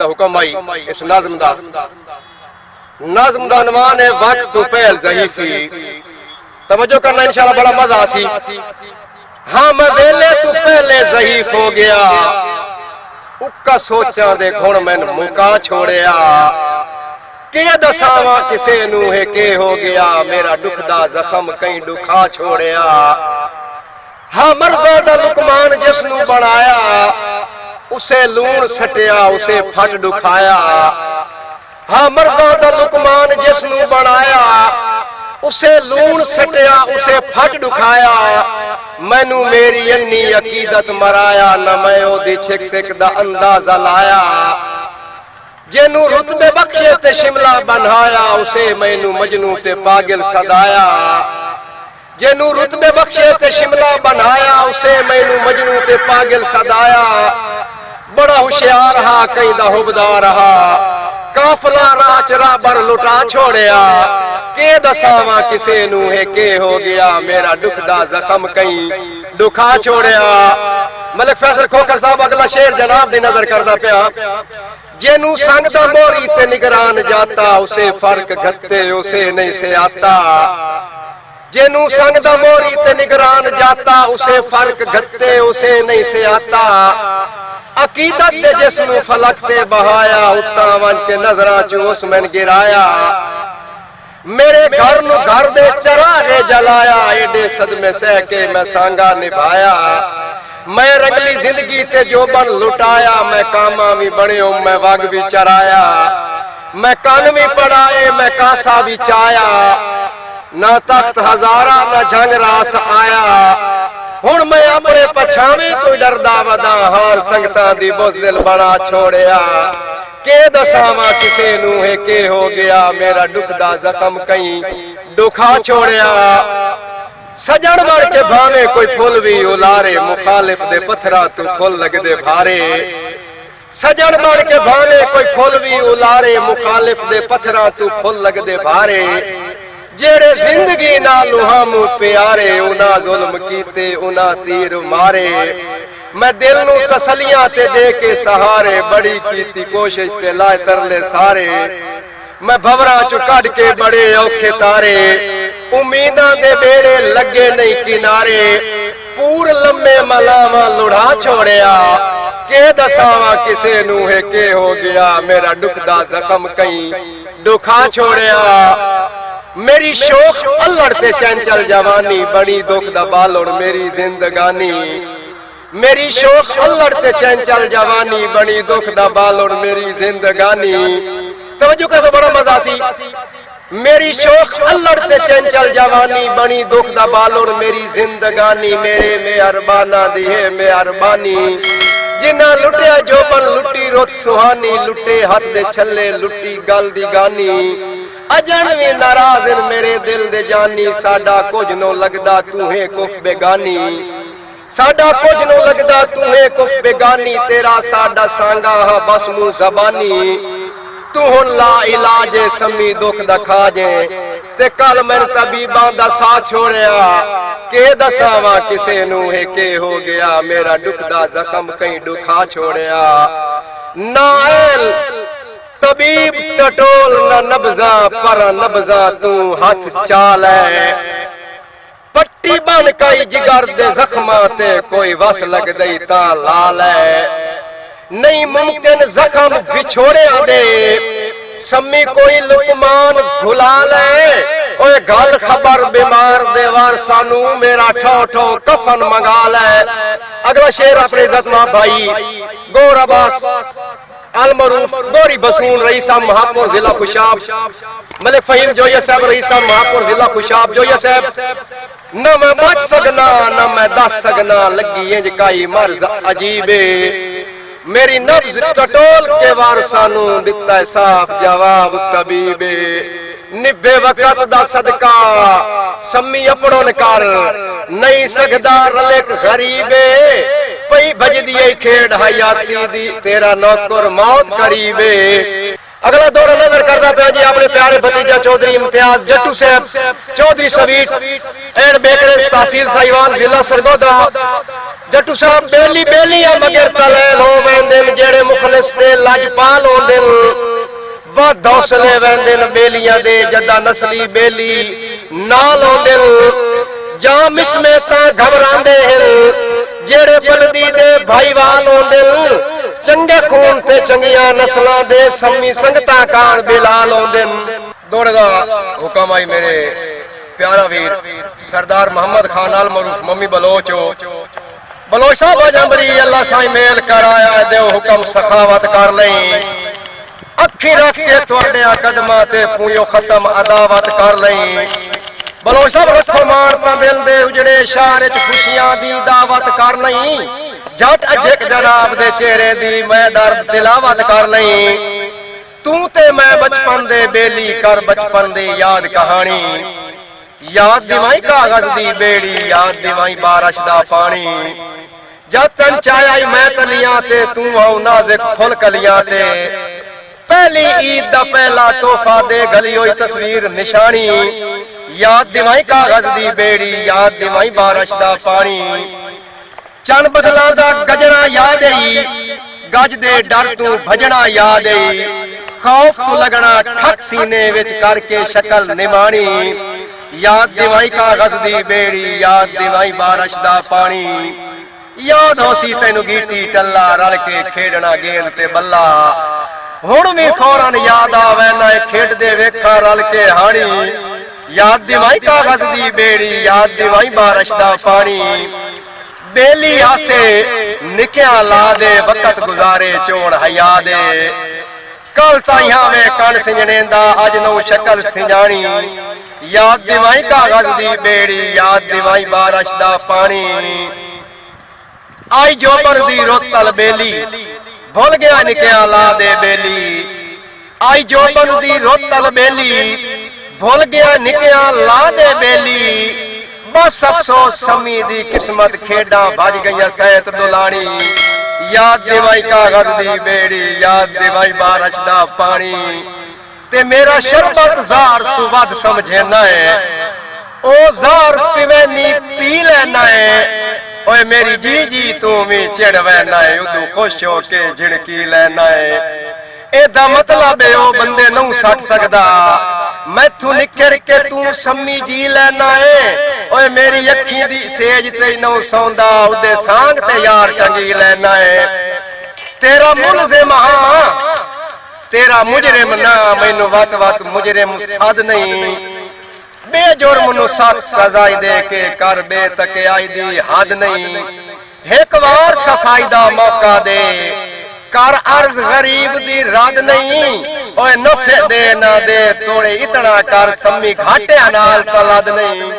हुक्म आई इस नज़्म दा अनवान है वक्त तो पहल ज़हीफ़ी। तवज्जो करना इंशाअल्लाह बड़ा मजा आसी। हाँ मैं वेले तू पहले ज़हीफ़ हो गया, उक्का सोचा दे गुण मैन मुका छोड़िया। के दसावा किसे नू है के हो गया, मेरा दुख दा जख्म कहीं दुखा छोड़िया। हाँ मर्ज़ादा लुकमान जिसनू बनाया, उसे लूण सटिया उसे फट दुखाया। हाँ मर्ज़ादा लुकमान जिसनू बनाया, उसे लूण सटिया उसे फट दुखाया। मैनू मेरी अन्नी अकीदत मराया, न मैं ओदी छिक सिक दा अंदाजा लाया। जेनू रुतबे बख्शे ते शिमला बनाया, उसे मैनू मजनू ते पागल सदाया। जेनू रुतबे बख्शे ते शिमला बनाया, उसे मैनू मजनू ते पागल सदाया। बड़ा होशियार रहा कहीं दा हुबदार रहा, काफला राच राबर लुटा छोड़िया। के दसावा किसे नू है के हो गया, मेरा दुख दा जख्म कहीं दुखा छोड़िया। मलिक फैसल खोखर साहब अगला शेर जनाब दी नजर करदा पिया। जेनू संग दा मोरी ते निगरान जाता, उसे फर्क घत्ते उसे नहीं से आता। जेनू संग दा मोरी ते निगरान जाता, उसे फर्क घत्ते उसे नहीं से आता। अकीदत दे जिसनू फलक ते बहाया, उत्ता वंज के नजरां चू उस मैन गिराया। मेरे घर नू घर दे चरागे जलाया, एडे सदमे सह के मैं सांगा निभाया। मैं रंगली जिंदगी ते जोबन लुटाया, मैं कामा भी बनियो मैं वग भी चराया। मैं कान भी पढ़ाए मैं कासा भी चाया, ना तख्त हजारा ना जंग रास आया। हुण मैं अपने पछावे तो डरदा वदा, हार संगतां दी बुज़दिल बना छोड़िया। के दसावा किसे नू है के हो गया, मेरा दुख दा जख्म कहीं दुखा छोड़िया। सजण बन के भावे कोई फुल भी उलारे, मुखालिफ दे पत्थरा तू फुल लगदे भारे। सजण बन के भावे कोई फुल भी उलारे, मुखालिफ दे पत्थरा तू फुल लगदे भारे। जेड़े जिंदगी नालू हम प्यारे, उना जुल्म कीते उना तीर मारे। मैं दिल नू तसलियां ते दे के सहारे, बड़ी कीती कोशिश ते लाए तरले सारे। मैं भवरा चु कढ़ के बड़े औखे तारे, उम्मीदां दे बेड़े लगे नहीं किनारे। पूर लम्बे मलावा लुढ़ा छोड़िया, के दसावा किसे नू है के हो गया, मेरा दुख दा जख्म कहीं दुखा छोड़िया। मेरी शोख अल्लड़ ते चंचल जवानी, बड़ी दुख दा बालोड़ मेरी जिंदगानी। मेरी शोख अल्लड़ ते चंचल जवानी, बड़ी दुख दा बालोड़ मेरी जिंदगानी। तवज्जो कर बड़ा मजा सी। मेरी शोख अल्लड़ ते चंचल जवानी, बड़ी दुख दा बालोड़ मेरी जिंदगानी। मेरे मेहरबाना दी है मेहरबानी, जिन्ना लुटिया जोबन लुटी रुत सुहानी। लुटे हाथ दे छल्ले लुटी गल दी गानी। अजन भी नाराज मेरे दिल दे जानी, साडा कुछ नो लगदा तू है कुफ बेगानी। साडा कुछ नो लगदा तू है कुफ बेगानी, तेरा साडा सांगा हा बस मुंह जबानी। तू हुन ला इलाज समी दुख दा खाजे, ते कल मैं तबीबां दा साथ छोड़िया। के दसावा किसे नू है के हो गया, मेरा दुख दा जख्म कहीं दुखा छोड़िया। नाइल तबीब टटोल न नब्जा, पर नब्जा तू हाथ चाल है। पट्टी बन कई जिगर दे जख्मा ते, कोई वस लग दई ता लाल है। नहीं मुमकिन जख्म बिछोड़े दे, सम्मी कोई लुकमान गुलाल है। ओए गल खबर बीमार देवार सानू, मेरा ठो ठो कफन मंगा ले। अगला शेर अपने इज्जत मां भाई गौर अब्बास अलमरूफ गोरी बसून रईसा महापुर जिला खुशाब, मलिक फहीम जोया साहब रईसा महापुर जिला खुशाब। जोया साहब न मैं बच सकना न मैं दस सकना, लगी इंज काई मर्ज अजीबे। मेरी नब्ज टटोल के वार सानू, दिता साफ जवाब तबीबे। निभे वक़्त दा सदका सम्मी अपनों कर, नहीं सकदा रलेक गरीबे। पई भजदी खेड़ हयाती दी, तेरा नौकर मौत करीबे। अगला दौर नजर करता पे जी अपने प्यारे भतीजा चौधरी इम्तियाज जट्टू साहब चौधरी सबीर एंड बेकरेज तहसील साहिवाल जिला सरगोदा। जट्टू साहब बेली बेलियां मगर तलैल हो वेंदन जेड़े मुखलिस ते लजपाल होंदन वध हौसले वेंदन बेलियां दे जदा नस्ली बेली नाल होंदन जाम इसमें ता घबरांदे हैं जेड़े बलदी दे भाईवाल होंदन चंगे खून ते चंगियां नस्लां दे सम्मी संगता कान बिलाल होंदन। दौड़ दा हुक्म आई मेरे प्यारा वीर सरदार मोहम्मद खान अल मरूफ मम्मी बलोच साहब जंबरी अल्लाह साईं मेल कराया दे हुक्म सखावत कर लई अखी रख के तुहाडे कदमां ते पूयो खत्म अदावत कर लई। बलोच साहब रखो मारता दिल दे उजड़े शहर च खुशियां दी दावत कर लई जट अजक जनाब दे चेहरे दी मैं दर्द तिलावत कर लई। तू ते मैं बचपन दे बेली कर बचपन दी याद कहानी याद दिवाई कागज दी बेड़ी याद दिवाई बारिश दा पानी जद तन चाया मैं तलियां ते तू आओ नाज़िक फुल कलियां ते पहली ईद दा पहला तोहफा दे गली होई तस्वीर निशानी याद दिवाई कागज दी बेड़ी याद दिवाई बारिश दा पानी चन बदला दा गजना याद आई गज दे डर तू भजना याद आई खौफ तू लगना ठक सीने विच करके शक्ल निमानी याद दिवाई कागज दी बेड़ी याद दिवाई बारिश दा पानी याद होसी तैनू गीटी टल्ला रल के खेडना गेंद ते बल्ला हुण भी फौरन याद आवे ना खेड दे वेखा रल के हानी याद दिवाई कागज दी बेड़ी याद दिवाई बारिश दा पानी बेली आसे निक्या ला दे वक्त गुजारे चोण हया दे कल ताइया में कण सिंजने दा अज नौ शक्ल सिंजानी याद दिवाई कागज दी बेड़ी याद दिवाई बारिश दा पानी आई जोबर दी रोतल बेली भूल गया निक्या ला दे बेली आई जोबर दी रोतल बेली भूल गया निक्या ला दे बेली बस अफसोस समी दी किस्मत खेडा भज गई सैत दुलानी याद दिवाई कागज दी बेड़ी याद दिवाई बारिश दा पानी ते मेरा शरबत जार तू वध समझे ना है ओ जार पिवेनी पी लेना है ओए मेरी जी जी तू भी चिड़ वैना है उदू खुश हो के झिड़की लेना है एदा मतलब है ओ बंदे नू सट सकदा मैथू निकर के तू सम्मी जी लेना है ओए मेरी अखी दी सेज ते नौ सौंदा उदे सांग ते यार टंगी लेना है तेरा मुलजिम हां तेरा मुजरिम ना मैनू वत वत मुजरिम सद नहीं बेजुर्म नू सख्त सजा दे के कर बेतकियाई दी हद नहीं एक बार सफाई दा मौका दे कर अर्ज गरीब दी रद नहीं ओए नफे दे ना दे तोड़े इतना कर सम्मी घाटे नाल तलद नहीं।